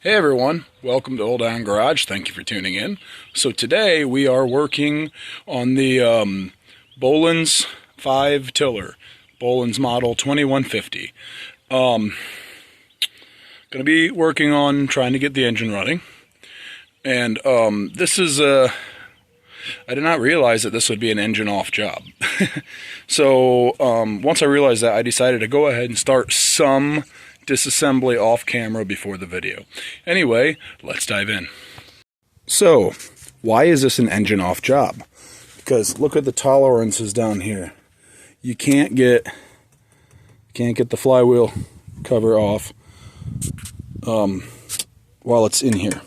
Hey everyone, welcome to Old Down Garage. Thank you for tuning in. So today we are working on the Bolens 5 tiller, Bolens model 2150. Going to be working on trying to get the engine running. And this is I did not realize that this would be an engine off job. So once I realized that, I decided to go ahead and start some disassembly off camera before the video. Anyway, let's dive in. So, why is this an engine off job? Because look at the tolerances down here. You can't get the flywheel cover off while it's in here.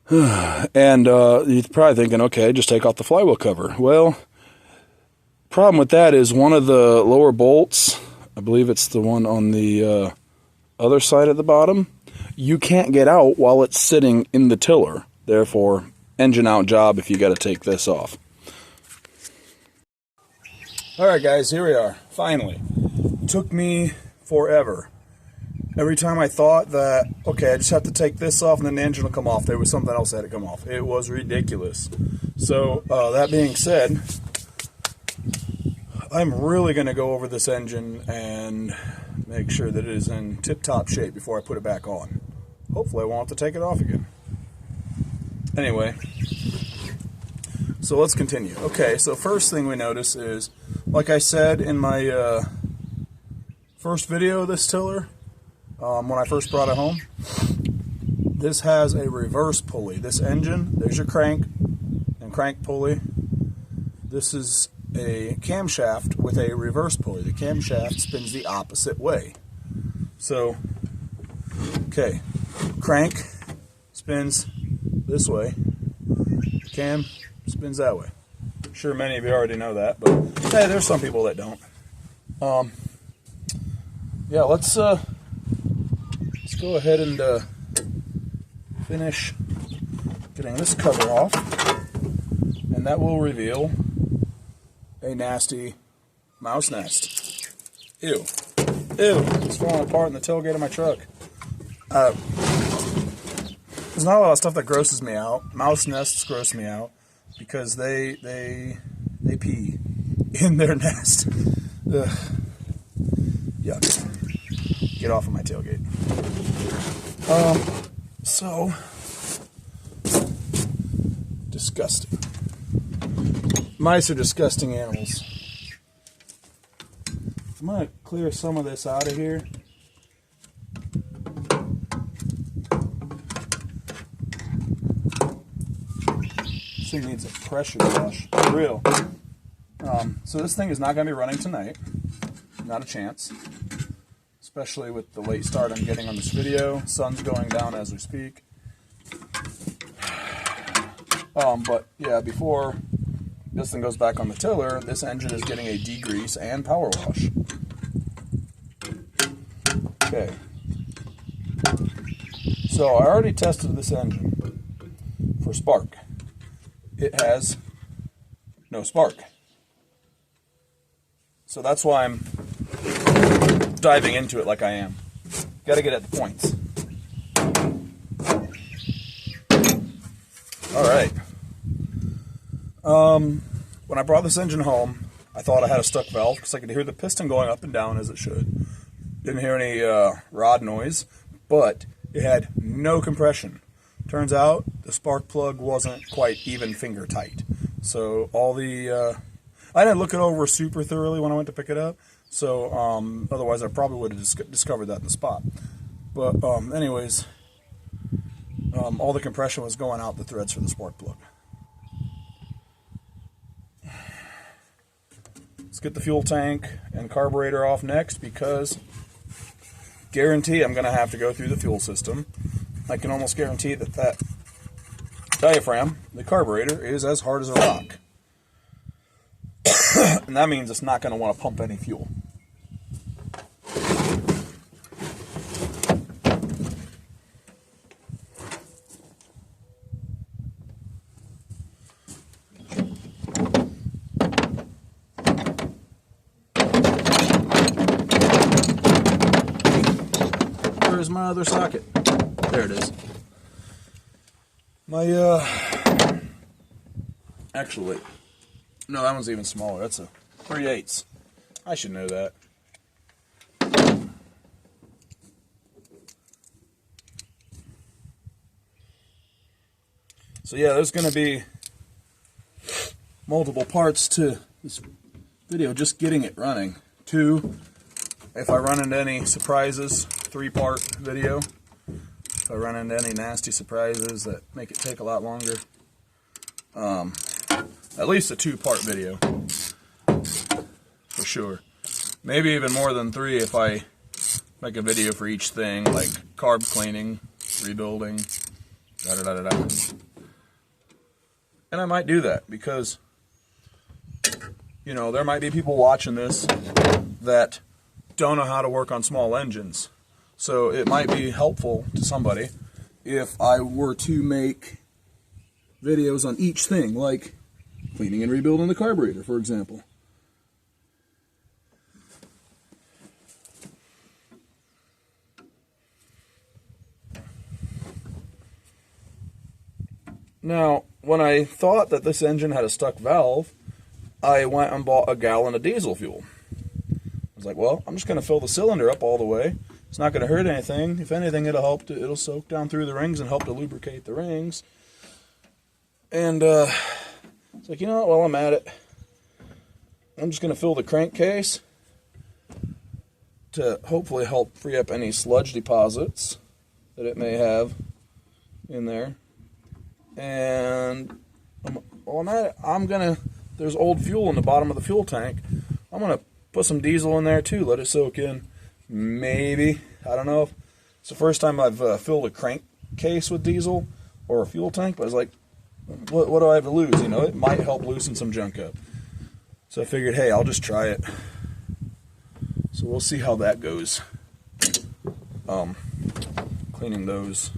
And you're probably thinking, okay, just take off the flywheel cover. Well, problem with that is one of the lower bolts, I believe it's the one on the other side at the bottom, you can't get out while it's sitting in the tiller. Therefore, engine out job if you got to take this off. Alright guys, here we are, finally. It took me forever. Every time I thought that, okay, I just have to take this off and then the engine will come off, there was something else that had to come off. It was ridiculous. So, that being said, I'm really going to go over this engine and make sure that it is in tip-top shape before I put it back on. Hopefully I won't have to take it off again. Anyway, so let's continue. Okay, so first thing we notice is, like I said in my first video of this tiller, when I first brought it home, this has a reverse pulley. This engine, there's your crank and crank pulley. This is a camshaft with a reverse pulley. The camshaft spins the opposite way. So, okay, crank spins this way, cam spins that way. I'm sure many of you already know that, but hey, there's some people that don't. Yeah, let's go ahead and finish getting this cover off, and that will reveal a nasty mouse nest. Ew. Ew. It's falling apart in the tailgate of my truck. There's not a lot of stuff that grosses me out. Mouse nests gross me out because they pee in their nest. Ugh. Yuck. Get off of my tailgate. So disgusting. Mice are disgusting animals. I'm going to clear some of this out of here. This thing needs a pressure wash. For real. So this thing is not going to be running tonight. Not a chance. Especially with the late start I'm getting on this video. Sun's going down as we speak. But yeah, before this thing goes back on the tiller, this engine is getting a degrease and power wash. Okay. So I already tested this engine for spark. It has no spark. So that's why I'm diving into it like I am. Got to get at the points. All right. When I brought this engine home, I thought I had a stuck valve because I could hear the piston going up and down as it should. Didn't hear any rod noise, but it had no compression. Turns out the spark plug wasn't quite even finger tight. So all the I didn't look it over super thoroughly when I went to pick it up. So otherwise I probably would have discovered that in the spot. But anyways, all the compression was going out the threads for the spark plug. Let's get the fuel tank and carburetor off next because guarantee I'm going to have to go through the fuel system. I can almost guarantee that that diaphragm, the carburetor, is as hard as a rock. And that means it's not going to want to pump any fuel. other socket. There it is. My, actually, no, that one's even smaller. That's a 3/8. I should know that. So yeah, there's going to be multiple parts to this video, just getting it running. 2, if I run into any surprises, 3-part video. If I run into any nasty surprises that make it take a lot longer. At least a 2-part video, for sure. Maybe even more than 3 if I make a video for each thing, like carb cleaning, rebuilding, da-da-da-da-da. And I might do that because, you know, there might be people watching this that don't know how to work on small engines. So it might be helpful to somebody if I were to make videos on each thing, like cleaning and rebuilding the carburetor, for example. Now, when I thought that this engine had a stuck valve, I went and bought a gallon of diesel fuel. I was like, well, I'm just going to fill the cylinder up all the way. It's not going to hurt anything. If anything, it'll soak down through the rings and help to lubricate the rings. And it's like, you know what, while I'm at it, I'm just going to fill the crankcase to hopefully help free up any sludge deposits that it may have in there. And while I'm at it, there's old fuel in the bottom of the fuel tank. I'm going to put some diesel in there too, let it soak in. Maybe, I don't know if it's the first time I've filled a crankcase with diesel or a fuel tank, but I was like, what do I have to lose? You know, it might help loosen some junk up. So I figured, hey, I'll just try it. So we'll see how that goes. Cleaning those.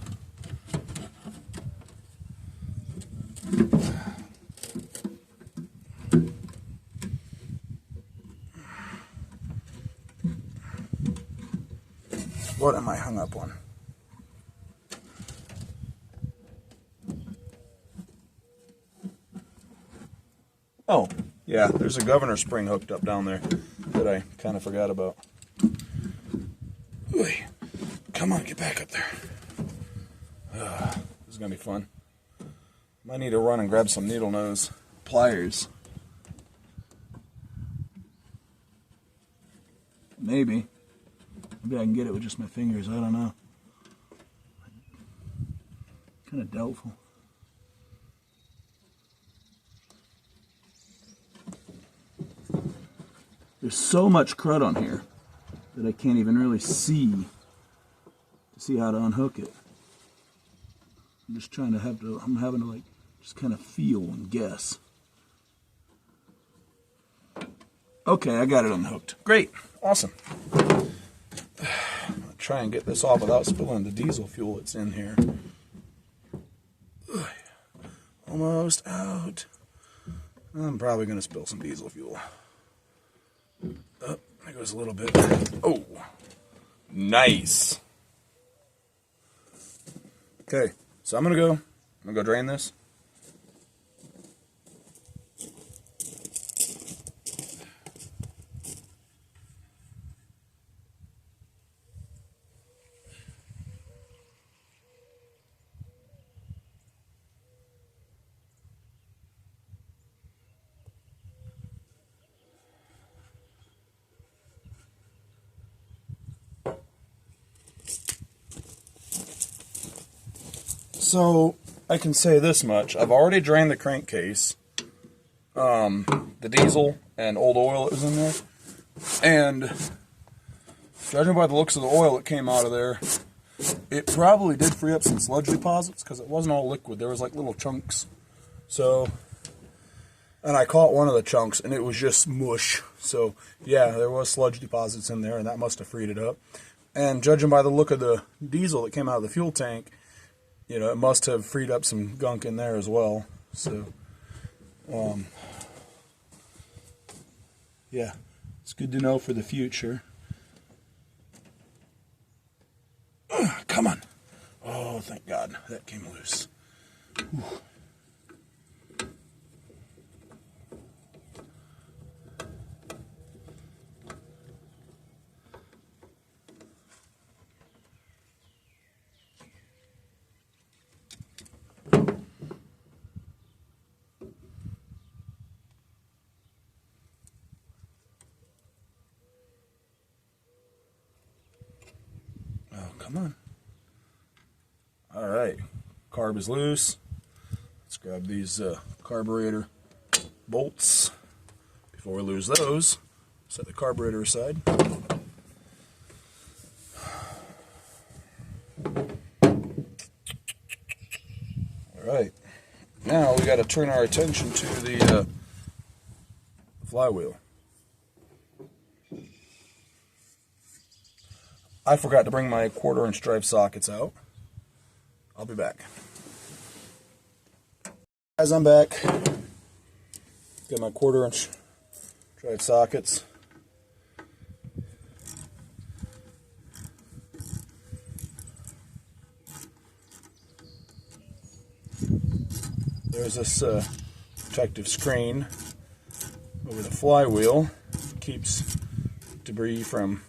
What am I hung up on? Oh, yeah, there's a governor spring hooked up down there that I kind of forgot about. Ooh, come on, get back up there. This is going to be fun. Might need to run and grab some needle nose pliers. Maybe I can get it with just my fingers. I don't know. Kind of doubtful. There's so much crud on here that I can't even really see how to unhook it. I'm just trying to I'm having to like just kind of feel and guess. Okay, I got it unhooked. Great, awesome. I'm gonna try and get this off without spilling the diesel fuel that's in here. Almost out. I'm probably gonna spill some diesel fuel. Oh, there goes a little bit. Oh, nice. Okay, so I'm gonna go drain this. So I can say this much. I've already drained the crankcase, the diesel and old oil that was in there. And judging by the looks of the oil that came out of there, it probably did free up some sludge deposits because it wasn't all liquid. There was like little chunks. So, and I caught one of the chunks and it was just mush. So yeah, there was sludge deposits in there and that must have freed it up. And judging by the look of the diesel that came out of the fuel tank, you know, it must have freed up some gunk in there as well. So, yeah, it's good to know for the future. Come on. Oh, thank God. That came loose. Whew. Come on. All right, carb is loose. Let's grab these carburetor bolts. Before we lose those, set the carburetor aside. All right, now we got to turn our attention to the flywheel. I forgot to bring my 1/4" drive sockets out. I'll be back. Guys, I'm back. Got my 1/4" drive sockets. There's this protective screen over the flywheel. Keeps debris from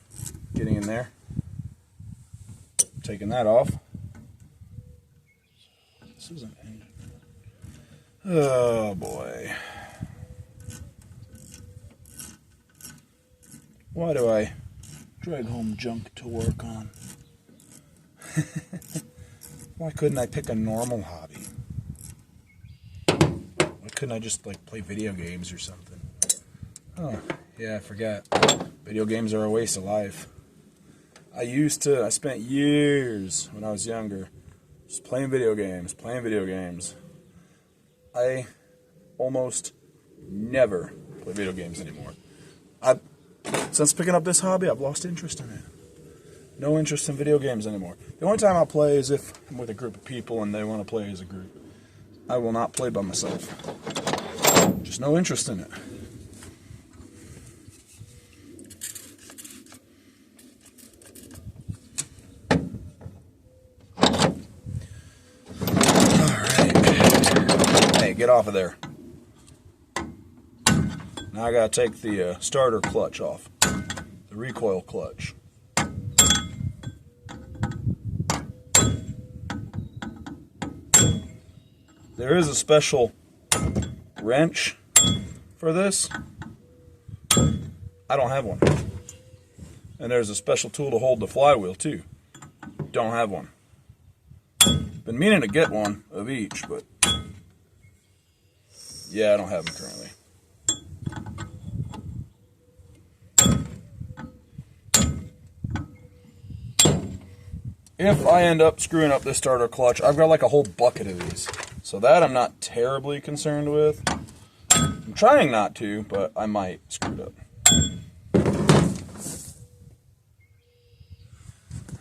getting in there. Taking that off. This isn't ending. Oh boy. Why do I drag home junk to work on? Why couldn't I pick a normal hobby? Why couldn't I just like play video games or something? Oh, yeah, I forgot. Video games are a waste of life. I spent years when I was younger just playing video games. I almost never play video games anymore. Since picking up this hobby, I've lost interest in it. No interest in video games anymore. The only time I'll play is if I'm with a group of people and they want to play as a group. I will not play by myself. Just no interest in it. Get off of there. Now I gotta take the starter clutch off, the recoil clutch. There is a special wrench for this. I don't have one. And there's a special tool to hold the flywheel too. Don't have one. Been meaning to get one of each, but yeah, I don't have them currently. If I end up screwing up this starter clutch, I've got like a whole bucket of these. So that I'm not terribly concerned with. I'm trying not to, but I might screw it up.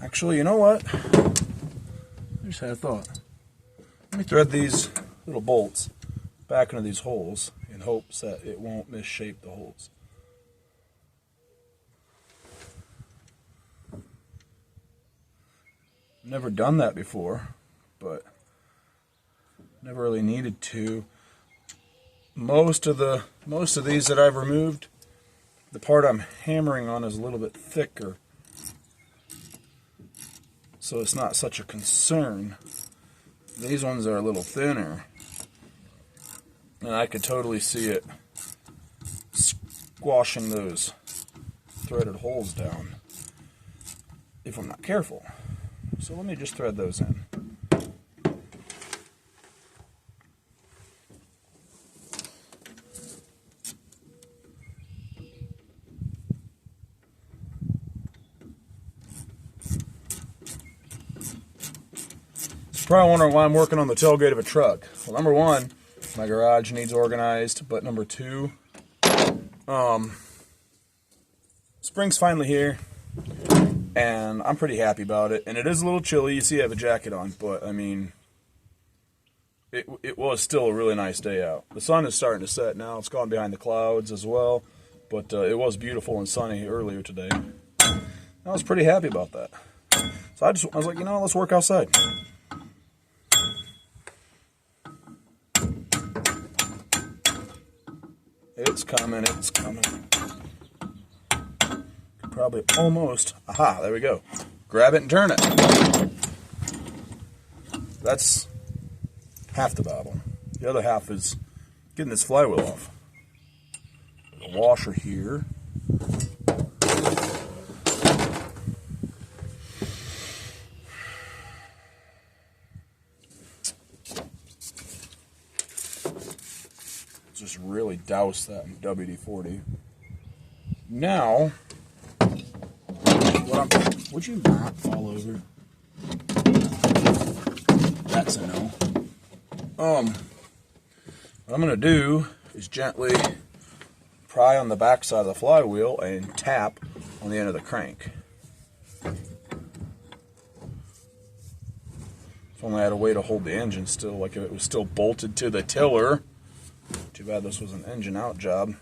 Actually, you know what? I just had a thought. Let me thread these little bolts back into these holes in hopes that it won't misshape the holes. Never done that before, but never really needed to. Most of these that I've removed, the part I'm hammering on is a little bit thicker, so it's not such a concern. These ones are a little thinner, and I could totally see it squashing those threaded holes down if I'm not careful. So let me just thread those in. You're probably wondering why I'm working on the tailgate of a truck. Well, number one, my garage needs organized, but number two, spring's finally here, and I'm pretty happy about it. And it is a little chilly. You see I have a jacket on, but I mean, it was still a really nice day out. The sun is starting to set now. It's gone behind the clouds as well, but it was beautiful and sunny earlier today. I was pretty happy about that. So I was like, you know, let's work outside. It's coming, it's coming. Could probably almost, aha, there we go. Grab it and turn it. That's half the battle. The other half is getting this flywheel off. The washer here. Just really douse that in WD-40. Now, would you not fall over? That's a no. What I'm gonna do is gently pry on the back side of the flywheel and tap on the end of the crank. If only I had a way to hold the engine still, like if it was still bolted to the tiller. Too bad this was an engine out job.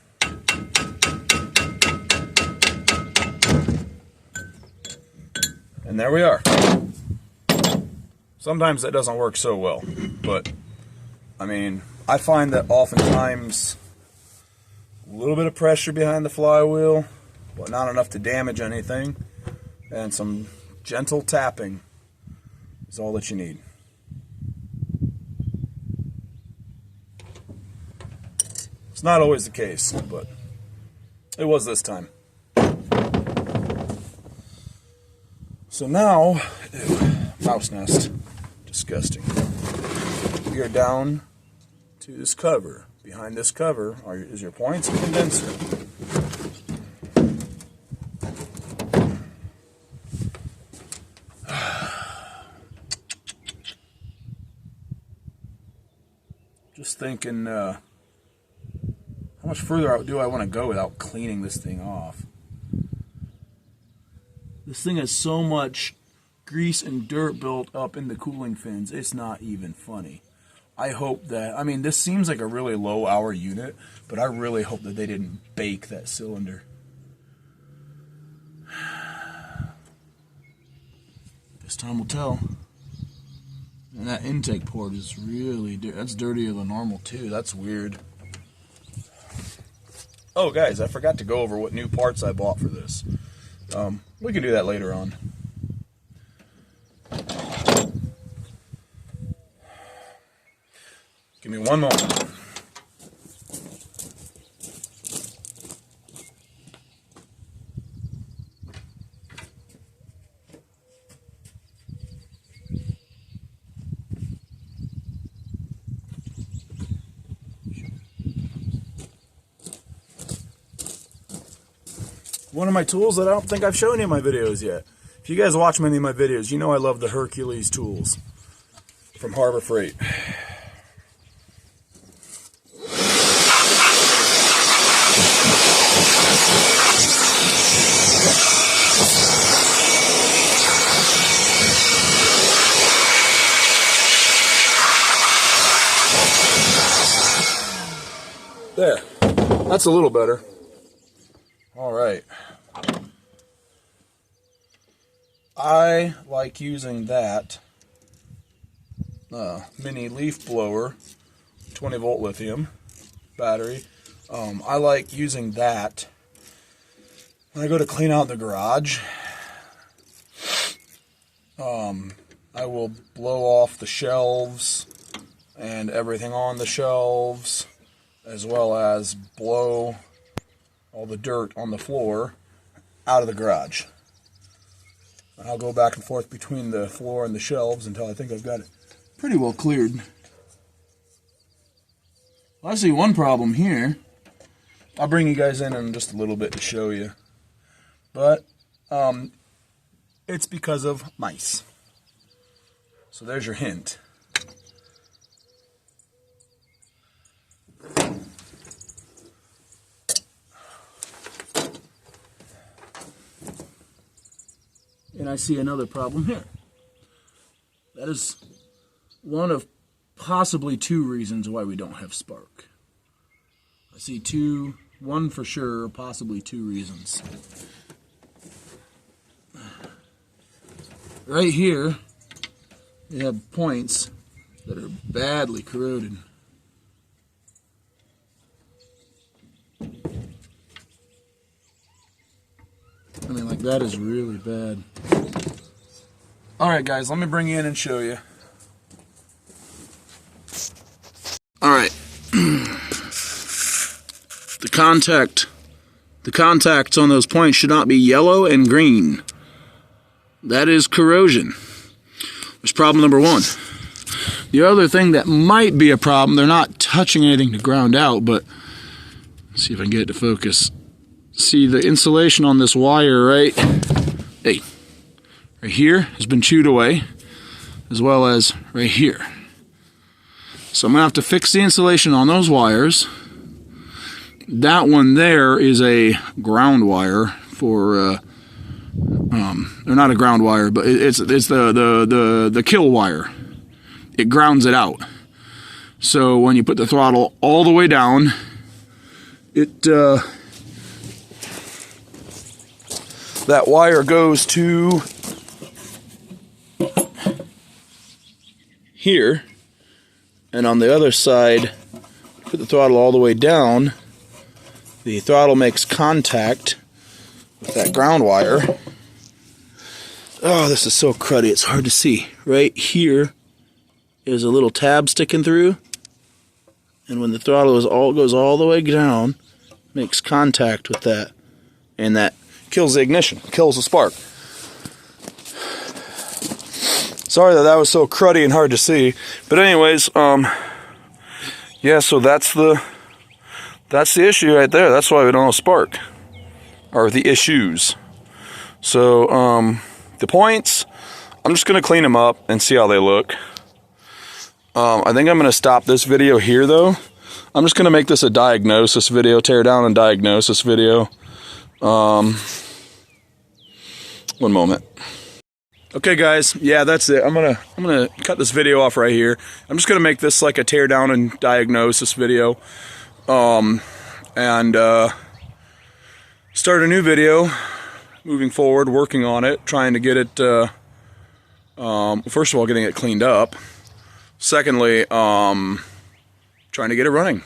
And there we are. Sometimes that doesn't work so well, but I mean, I find that oftentimes a little bit of pressure behind the flywheel, but not enough to damage anything, and some gentle tapping is all that you need. It's not always the case, but it was this time. So now, ew, mouse nest, disgusting. We are down to this cover. Behind this cover is your points and condenser. Just thinking, how much further do I want to go without cleaning this thing off? This thing has so much grease and dirt built up in the cooling fins, it's not even funny. I hope that, I mean, this seems like a really low hour unit, but I really hope that they didn't bake that cylinder. This time will tell. And that intake port is really, that's dirtier than normal too. That's weird. Oh guys, I forgot to go over what new parts I bought for this. We can do that later on. Give me one moment. One of my tools that I don't think I've shown you in my videos yet. If you guys watch many of my videos, you know I love the Hercules tools from Harbor Freight. There, that's a little better. All right. I like using that mini leaf blower, 20 volt lithium battery. I like using that when I go to clean out the garage. I will blow off the shelves and everything on the shelves, as well as blow all the dirt on the floor out of the garage. I'll go back and forth between the floor and the shelves until I think I've got it pretty well cleared. Well, I see one problem here. I'll bring you guys in just a little bit to show you. But it's because of mice. So there's your hint. And I see another problem here. That is one of possibly two reasons why we don't have spark. I see one for sure, possibly two reasons. right here, you have points that are badly corroded. I mean, like, that is really bad. Alright guys, let me bring you in and show you. Alright. The contacts on those points should not be yellow and green. That is corrosion. That's problem number one. The other thing that might be a problem, they're not touching anything to ground out, but let's see if I can get it to focus. See the insulation on this wire right here has been chewed away, as well as right here. So I'm gonna have to fix the insulation on those wires. That one there is a ground wire for or not a ground wire, but it's the kill wire. It grounds it out. So when you put the throttle all the way down, that wire goes to here, and on the other side, put the throttle all the way down, the throttle makes contact with that ground wire. Oh, this is so cruddy, it's hard to see. Right here is a little tab sticking through, and when the throttle goes all the way down, makes contact with that, and that kills the ignition, kills the spark. Sorry that was so cruddy and hard to see, but anyways, yeah, so that's the issue right there. That's why we don't have spark, or the issues. So the points, I'm just gonna clean them up and see how they look. I think I'm gonna stop this video here though. I'm just gonna make this a diagnosis video, tear down and diagnosis video. One moment. Okay guys, yeah, that's it. I'm gonna cut this video off right here. I'm just gonna make this like a tear down and diagnosis video. And start a new video moving forward, working on it, trying to get it first of all, getting it cleaned up. Secondly, trying to get it running.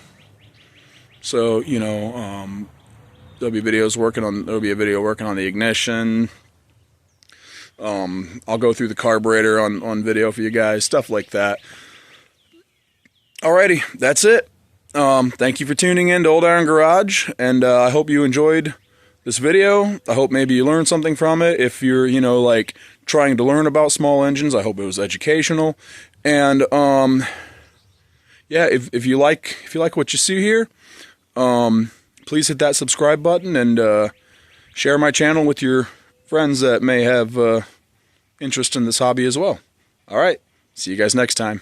So, you know, there'll be a video working on the ignition. I'll go through the carburetor on video for you guys, stuff like that. Alrighty, that's it. Thank you for tuning in to Old Iron Garage, and I hope you enjoyed this video. I hope maybe you learned something from it. If you're, you know, like trying to learn about small engines, I hope it was educational. And yeah, if you like what you see here, please hit that subscribe button and share my channel with your friends that may have interest in this hobby as well. All right, see you guys next time.